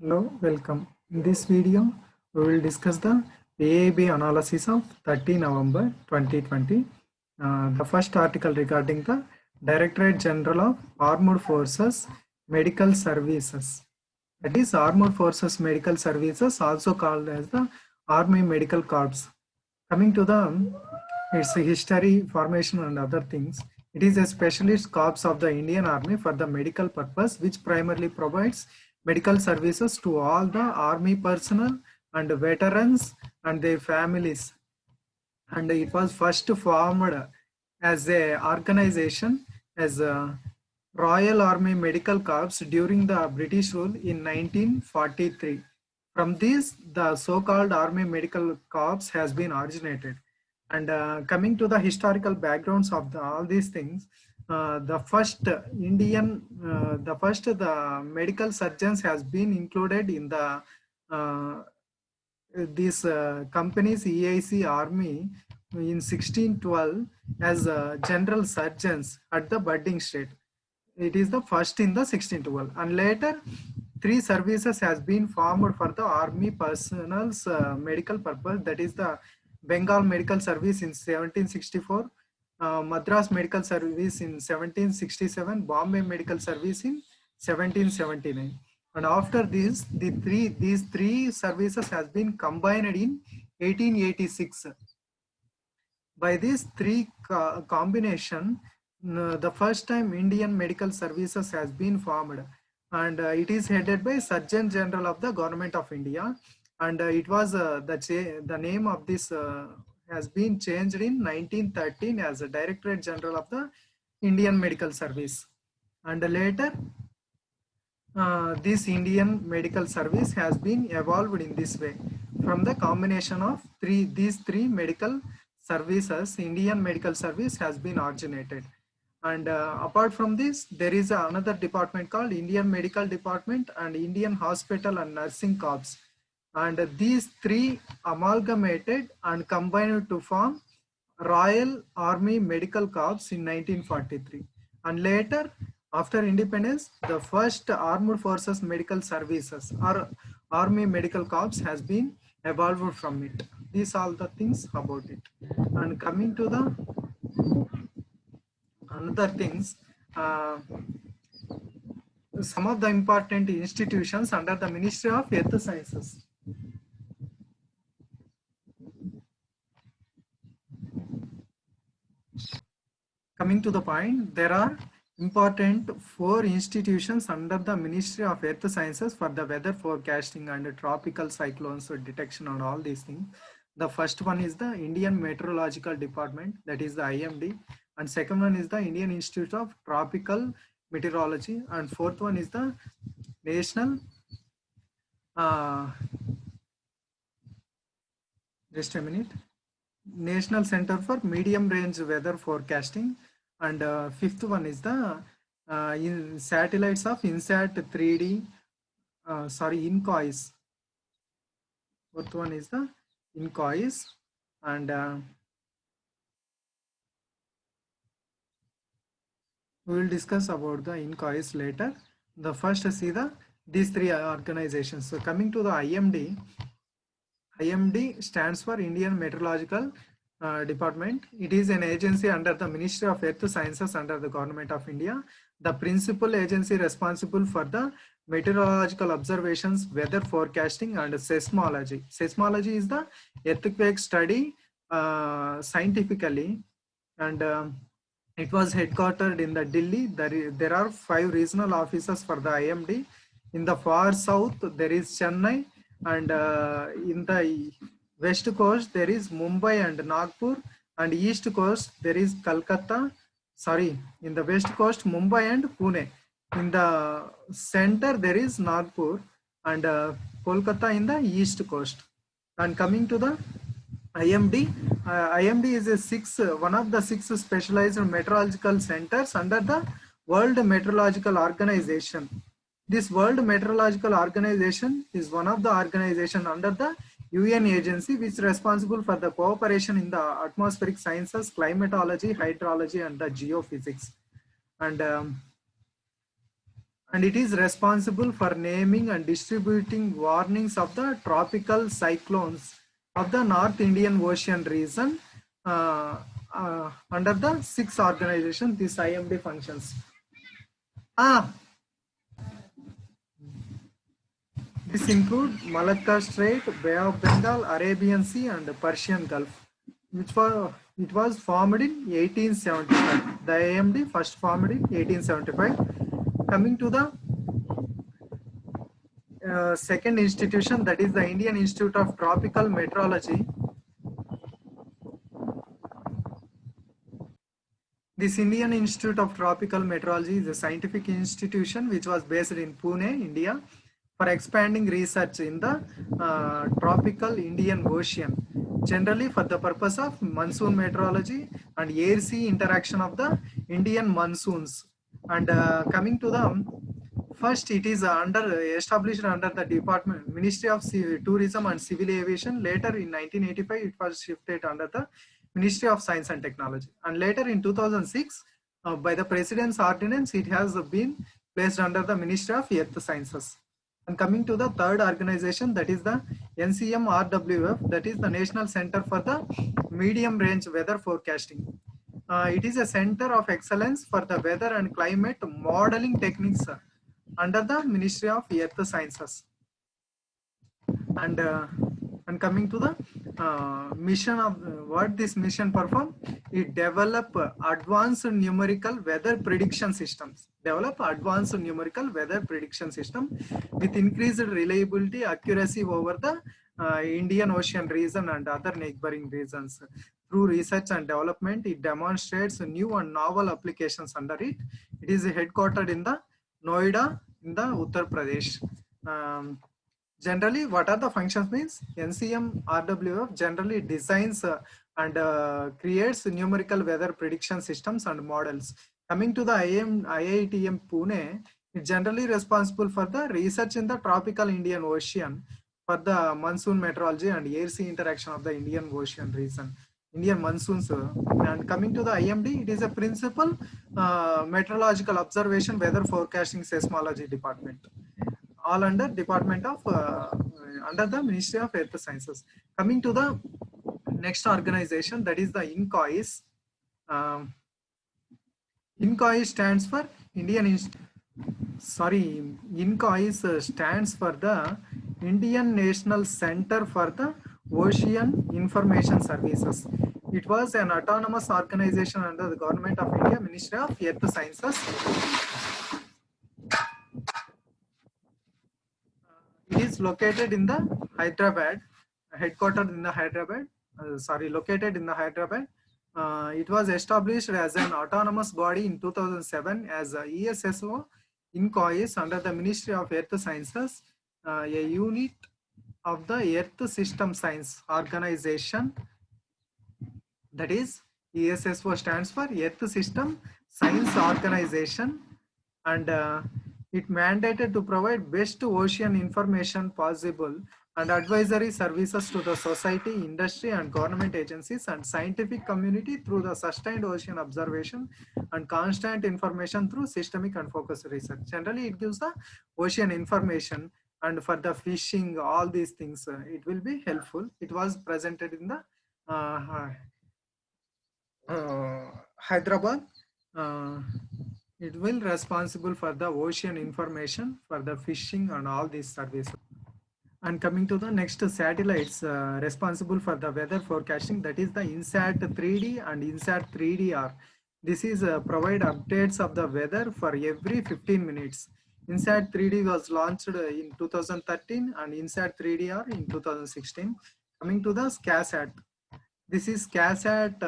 Hello, welcome. In this video, we will discuss the AIB analysis of 30 November 2020. The first article regarding the Directorate General of Armed Forces Medical Services. That is Armed Forces Medical Services, also called as the Army Medical Corps. Coming to the its history, formation and other things. It is a specialist corps of the Indian Army for the medical purpose, which primarily provides medical services to all the army personnel and veterans and their families. And it was first formed as a organization as a Royal Army Medical Corps during the British rule in 1943. From this, the so-called Army Medical Corps has been originated. And coming to the historical backgrounds of all these things, the medical surgeons has been included in the these companies EIC Army in 1612 as general surgeons at the budding state. It is the first in the 1612, and later three services has been formed for the army personnel's medical purpose. That is the Bengal Medical Service in 1764, Madras Medical Service in 1767, Bombay Medical Service in 1779. And after this, these three services has been combined in 1886. By these three combination, the first time Indian Medical Services has been formed, and it is headed by Surgeon General of the Government of India, and it was the name of this has been changed in 1913 as a Directorate General of the Indian Medical Service, and later this Indian Medical Service has been evolved in this way. From the combination of these three medical services, Indian Medical Service has been originated. And apart from this, there is another department called Indian Medical Department and Indian Hospital and Nursing Corps. And these three amalgamated and combined to form Royal Army Medical Corps in 1943. And later, after independence, the first Armed Forces Medical Services or Army Medical Corps has been evolved from it. These are all the things about it. And coming to the another things, some of the important institutions under the Ministry of Earth Sciences. Coming to the point, there are important 4 institutions under the Ministry of Earth Sciences for the weather forecasting and tropical cyclones detection and all these things. The first one is the Indian Meteorological Department, that is the IMD, and second one is the Indian Institute of Tropical Meteorology, and fourth one is the National just a minute, National Center for Medium Range Weather Forecasting, and fifth one is the satellites of INSAT 3D, INCOIS. Fourth one is the INCOIS, and we will discuss about the INCOIS later. The first see these three organizations. So coming to the IMD, IMD stands for Indian Meteorological Department. It is an agency under the Ministry of Earth Sciences under the Government of India. The principal agency responsible for the meteorological observations, weather forecasting and seismology. Seismology is the earthquake study scientifically, and it was headquartered in the Delhi. There are 5 regional offices for the IMD. In the far south, there is Chennai, and in the west coast, there is Mumbai and Nagpur, and east coast, there is Kolkata. In the west coast, Mumbai and Pune. In the center, there is Nagpur and Kolkata in the east coast. And coming to the IMD, IMD is one of the 6 specialized meteorological centers under the World Meteorological Organization. This World Meteorological Organization is one of the organizations under the UN agency which is responsible for the cooperation in the atmospheric sciences, climatology, hydrology and the geophysics. And and it is responsible for naming and distributing warnings of the tropical cyclones of the North Indian Ocean region uh, under the six organization. This IMD functions. This include Malacca Strait, Bay of Bengal, Arabian Sea, and Persian Gulf, it was formed in 1875. The IMD first formed in 1875. Coming to the second institution, that is the Indian Institute of Tropical Meteorology. This Indian Institute of Tropical Meteorology is a scientific institution which was based in Pune, India, for expanding research in the tropical Indian Ocean, generally for the purpose of monsoon meteorology and air-sea interaction of the Indian monsoons. And coming to the first, it is established under the Department Ministry of Tourism and Civil Aviation. Later in 1985, it was shifted under the Ministry of Science and Technology. And later in 2006, by the President's ordinance, it has been placed under the Ministry of Earth Sciences. And coming to the third organization, that is the NCM-RWF, that is the National Center for the Medium Range Weather Forecasting. It is a center of excellence for the weather and climate modeling techniques under the Ministry of Earth Sciences. And coming to the mission of what this mission perform, it develop advanced numerical weather prediction systems. Develop advanced numerical weather prediction system with increased reliability, accuracy over the Indian Ocean region and other neighboring regions. Through research and development, it demonstrates new and novel applications under it. It is headquartered in the Noida in the Uttar Pradesh. Generally, what are the functions means? NCM RWF generally designs and creates numerical weather prediction systems and models. Coming to the IITM Pune, it's generally responsible for the research in the tropical Indian Ocean for the monsoon meteorology and air-sea interaction of the Indian Ocean region. Indian monsoons. And coming to the IMD, it is a principal meteorological observation, weather forecasting, seismology department, all under Department of under the Ministry of Earth Sciences. Coming to the next organization, that is the INCOIS. INCOIS stands for INCOIS stands for the Indian National Center for the Ocean Information Services. It was an autonomous organization under the Government of India, Ministry of Earth Sciences. It is located in the Hyderabad, headquartered in the Hyderabad, located in the Hyderabad. It was established as an autonomous body in 2007 as a ESSO INCOIS under the Ministry of Earth Sciences, a unit of the Earth System Science Organization. That is, ESSO stands for Earth System Science Organization, and it mandated to provide best ocean information possible and advisory services to the society, industry, and government agencies and scientific community through the sustained ocean observation and constant information through systemic and focused research. Generally, it gives the ocean information, and for the fishing, all these things, it will be helpful. It was presented in the Hyderabad. It will responsible for the ocean information, for the fishing and all these services. And coming to the next satellites responsible for the weather forecasting, that is the INSAT 3D and INSAT 3DR. This is provide updates of the weather for every 15 minutes. INSAT 3D was launched in 2013 and INSAT 3DR in 2016. Coming to the SCASAT. This is SCASAT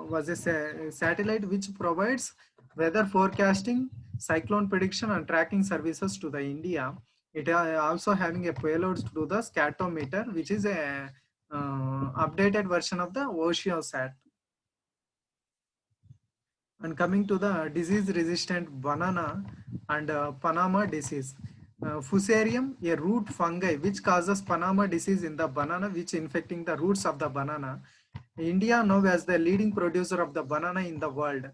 was a satellite which provides weather forecasting, cyclone prediction and tracking services to the India. It also having a payload to the Scatometer, which is a updated version of the OceanSat. And coming to the disease-resistant banana and Panama disease. Fusarium, a root fungi which causes Panama disease in the banana, which infecting the roots of the banana. India now as the leading producer of the banana in the world.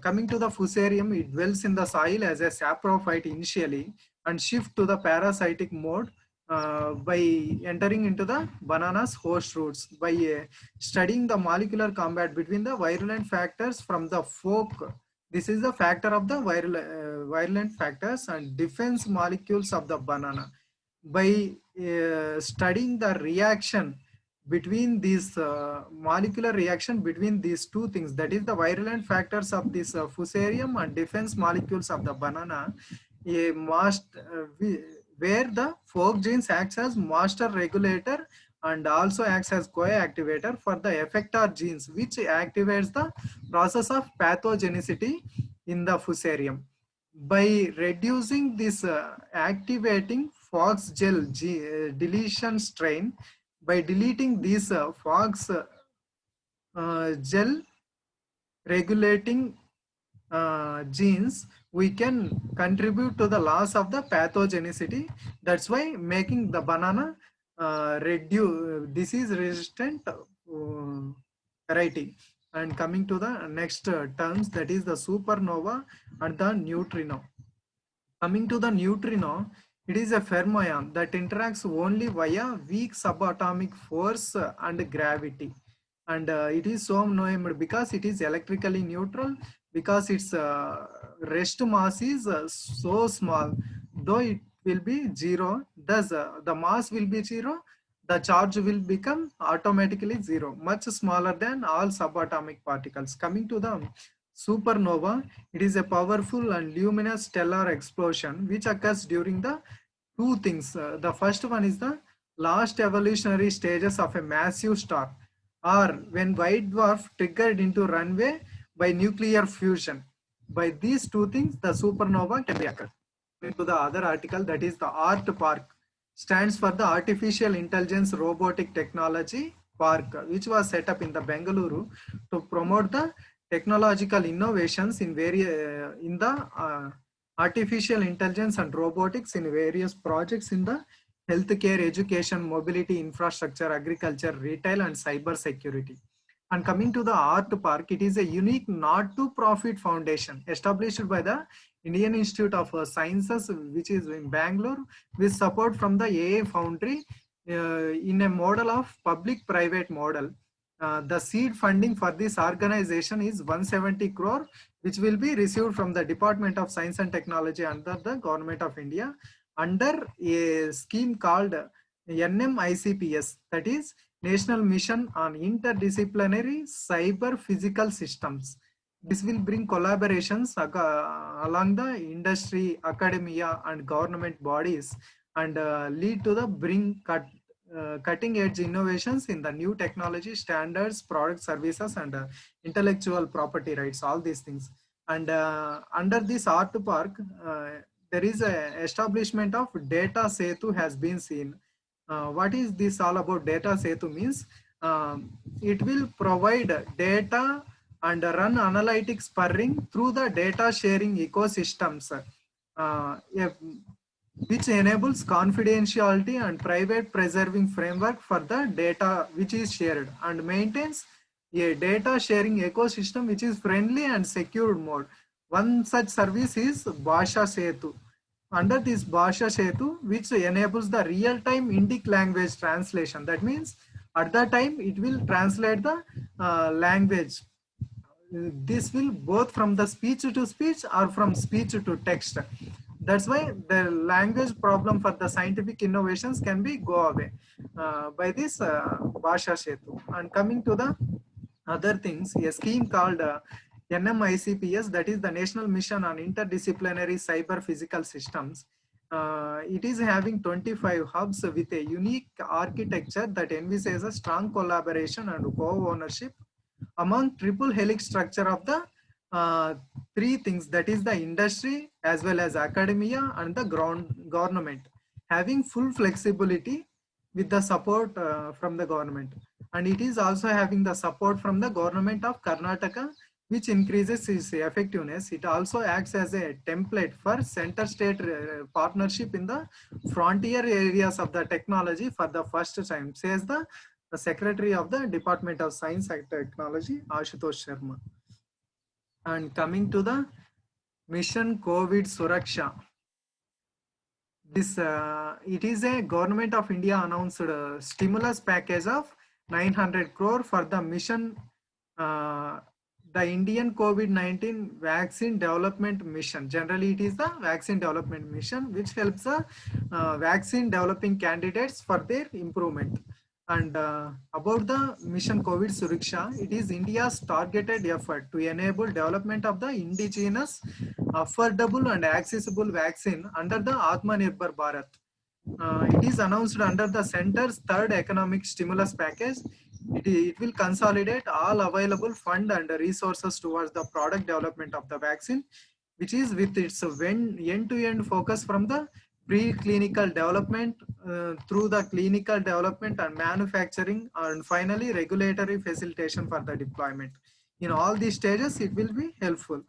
Coming to the fusarium, it dwells in the soil as a saprophyte initially and shift to the parasitic mode by entering into the banana's host roots. By studying the molecular combat between the virulent factors from the fork, this is the factor of the virulent factors and defense molecules of the banana. By studying the reaction between these molecular reaction between these two things, that is the virulent factors of this fusarium and defense molecules of the banana, a where the fork genes acts as master regulator and also acts as coactivator for the effector genes, which activates the process of pathogenicity in the fusarium. By reducing this activating Fox gel deletion strain, by deleting these Fox gel regulating genes, we can contribute to the loss of the pathogenicity. That's why making the banana disease resistant variety. And coming to the next terms, that is the supernova and the neutrino. Coming to the neutrino, it is a fermion that interacts only via weak subatomic force and gravity. And it is so named because it is electrically neutral, because its rest mass is so small, though it will be zero, thus the mass will be zero, the charge will become automatically zero, much smaller than all subatomic particles. Coming to the supernova, it is a powerful and luminous stellar explosion which occurs during the two things. The first one is the last evolutionary stages of a massive star, or when white dwarf triggered into runaway by nuclear fusion. By these two things, the supernova can be occurred. Into the other article, that is the ART Park, stands for the Artificial Intelligence Robotic Technology Park, which was set up in the Bengaluru to promote the technological innovations in the artificial intelligence and robotics in various projects in the healthcare, education, mobility, infrastructure, agriculture, retail, and cyber security. And coming to the Art Park, it is a unique not-to-profit foundation established by the Indian Institute of Sciences, which is in Bangalore, with support from the AA Foundry in a model of public-private model. The seed funding for this organization is 170 crore, which will be received from the Department of Science and Technology under the Government of India, under a scheme called NMICPS, that is National Mission on Interdisciplinary Cyber Physical Systems. This will bring collaborations along the industry, academia, and government bodies, and lead to the cutting edge innovations in the new technology, standards, product, services, and intellectual property rights, all these things. And under this Art Park, there is a establishment of Data Setu has been seen. What is this all about? Data Setu means it will provide data and run analytics spurring through the data sharing ecosystems, which enables confidentiality and private preserving framework for the data which is shared, and maintains a data sharing ecosystem which is friendly and secure mode. One such service is Bhasha Setu. Under this Bhasha Setu, which enables the real-time Indic language translation. That means at that time it will translate the language. This will both from the speech to speech or from speech to text. That's why the language problem for the scientific innovations can be go away by this Bhasha Setu. And coming to the other things, a scheme called NMICPS, that is the National Mission on Interdisciplinary Cyber Physical Systems. It is having 25 hubs with a unique architecture that envisages a strong collaboration and co-ownership among triple helix structure of the three things, that is the industry as well as academia and the government, having full flexibility with the support from the government. And it is also having the support from the government of Karnataka, which increases its effectiveness. It also acts as a template for center-state partnership in the frontier areas of the technology for the first time, says the Secretary of the Department of Science and Technology, Ashutosh Sharma. And coming to the Mission COVID Suraksha. This it is a Government of India announced stimulus package of 900 crore for the mission, uh, the Indian COVID-19 vaccine development mission. Generally, it is the vaccine development mission which helps the vaccine developing candidates for their improvement. And about the mission COVID Suraksha, it is India's targeted effort to enable development of the indigenous, affordable and accessible vaccine under the Atmanirbhar Bharat. It is announced under the center's third economic stimulus package. It will consolidate all available fund and resources towards the product development of the vaccine, which is with its end-to-end focus from the preclinical development through the clinical development and manufacturing, and finally regulatory facilitation for the deployment. In all these stages, it will be helpful.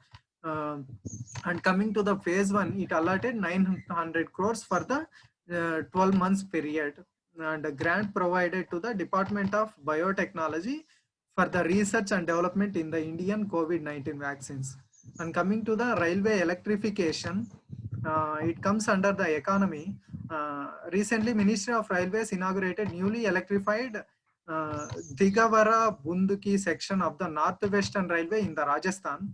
Uh, and coming to the phase one, it allotted 900 crores for the 12 months period, and a grant provided to the Department of Biotechnology for the research and development in the Indian COVID-19 vaccines. And coming to the railway electrification, it comes under the economy. Recently, Ministry of Railways inaugurated newly electrified Digavara Bunduki section of the Northwestern Railway in the Rajasthan.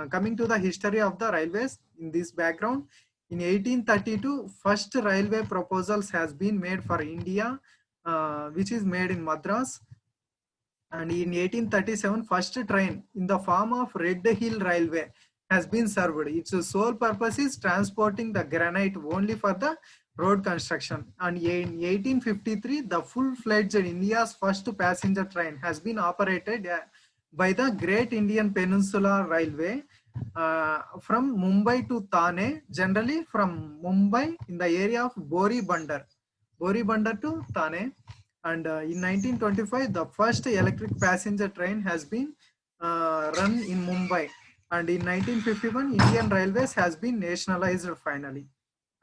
Coming to the history of the railways, in this background, in 1832, first railway proposals has been made for India, which is made in Madras. And in 1837, first train in the form of Red Hill Railway has been served. Its sole purpose is transporting the granite only for the road construction. And in 1853, the full-fledged India's first passenger train has been operated by the Great Indian Peninsula Railway from Mumbai to Thane, generally from Mumbai in the area of Boribandar to Thane. And in 1925, the first electric passenger train has been run in Mumbai. And in 1951, Indian Railways has been nationalized finally.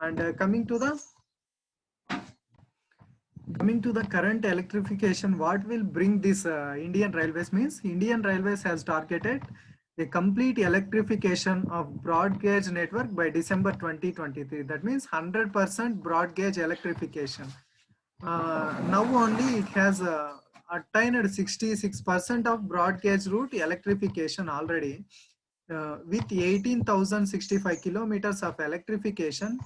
And coming to the current electrification, what will bring this Indian Railways means, Indian Railways has targeted a complete electrification of broad gauge network by December 2023. That means 100% broad gauge electrification. Now only it has attained 66% of broad gauge route electrification already. With 18,065 kilometers of electrification,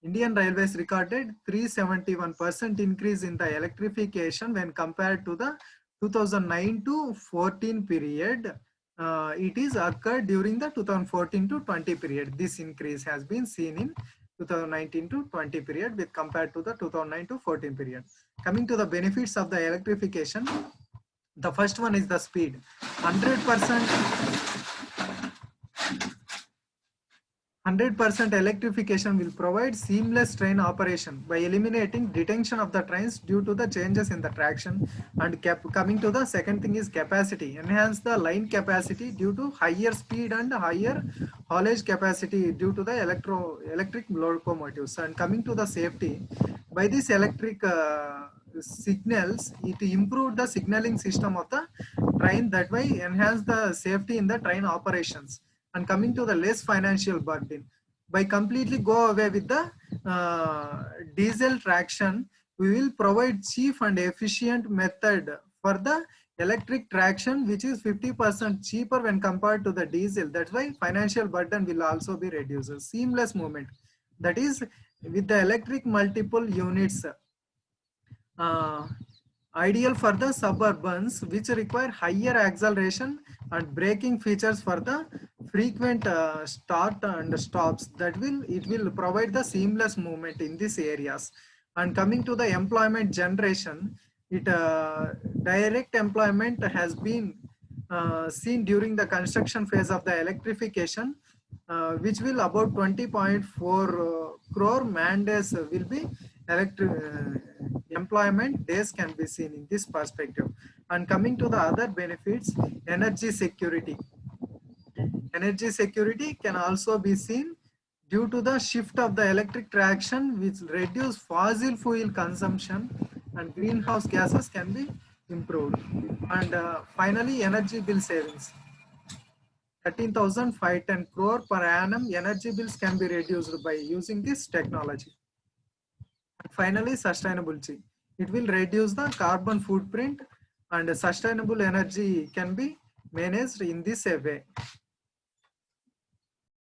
Indian Railways recorded 371% increase in the electrification when compared to the 2009 to 14 period. It is occurred during the 2014 to 20 period. This increase has been seen in 2019 to 20 period with compared to the 2009 to 14 period. Coming to the benefits of the electrification, the first one is the speed. 100% electrification will provide seamless train operation by eliminating detention of the trains due to the changes in the traction. And coming to the second thing is capacity. Enhance the line capacity due to higher speed and higher haulage capacity due to the electric locomotives. And coming to the safety, by this electric signals, it improved the signaling system of the train, that way enhance the safety in the train operations. And coming to the less financial burden, by completely go away with the diesel traction, we will provide cheap and efficient method for the electric traction, which is 50% cheaper when compared to the diesel. That's why financial burden will also be reduced. Seamless movement, that is with the electric multiple units, ideal for the suburbans which require higher acceleration and braking features for the frequent start and stops. That it will provide the seamless movement in these areas. And coming to the employment generation, it direct employment has been seen during the construction phase of the electrification, which will about 20.4 crore man days will be employment days can be seen in this perspective. And coming to the other benefits, energy security. Energy security can also be seen due to the shift of the electric traction, which reduce fossil fuel consumption, and greenhouse gases can be improved. And finally, energy bill savings. 13,510 crore per annum energy bills can be reduced by using this technology. And finally, sustainability. It will reduce the carbon footprint and sustainable energy can be managed in this way.